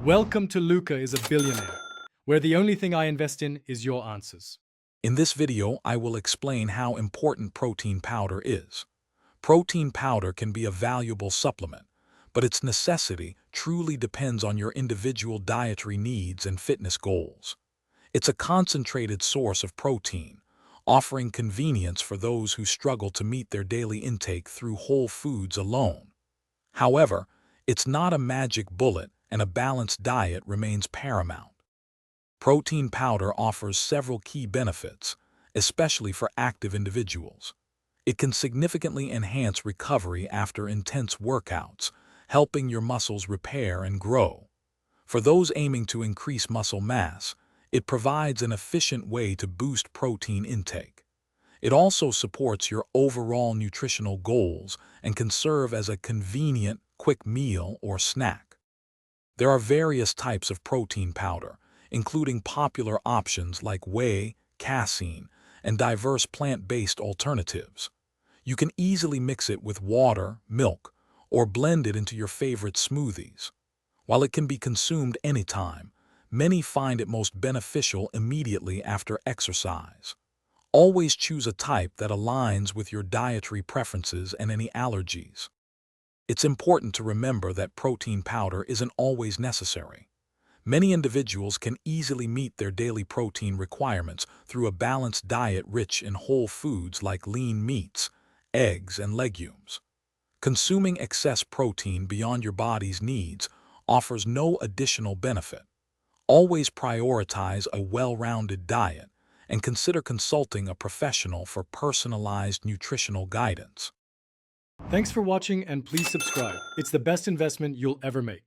Welcome to Luca is a Billionaire, where the only thing I invest in is your answers. In this video, I will explain how important protein powder is. Protein powder can be a valuable supplement, but its necessity truly depends on your individual dietary needs and fitness goals. It's a concentrated source of protein, offering convenience for those who struggle to meet their daily intake through whole foods alone. However, it's not a magic bullet, and a balanced diet remains paramount. Protein powder offers several key benefits, especially for active individuals. It can significantly enhance recovery after intense workouts, helping your muscles repair and grow. For those aiming to increase muscle mass, it provides an efficient way to boost protein intake. It also supports your overall nutritional goals and can serve as a convenient, quick meal or snack. There are various types of protein powder, including popular options like whey, casein, and diverse plant-based alternatives. You can easily mix it with water, milk, or blend it into your favorite smoothies. While it can be consumed anytime, many find it most beneficial immediately after exercise. Always choose a type that aligns with your dietary preferences and any allergies. It's important to remember that protein powder isn't always necessary. Many individuals can easily meet their daily protein requirements through a balanced diet rich in whole foods like lean meats, eggs, and legumes. Consuming excess protein beyond your body's needs offers no additional benefit. Always prioritize a well-rounded diet and consider consulting a professional for personalized nutritional guidance. Thanks for watching and please subscribe. It's the best investment you'll ever make.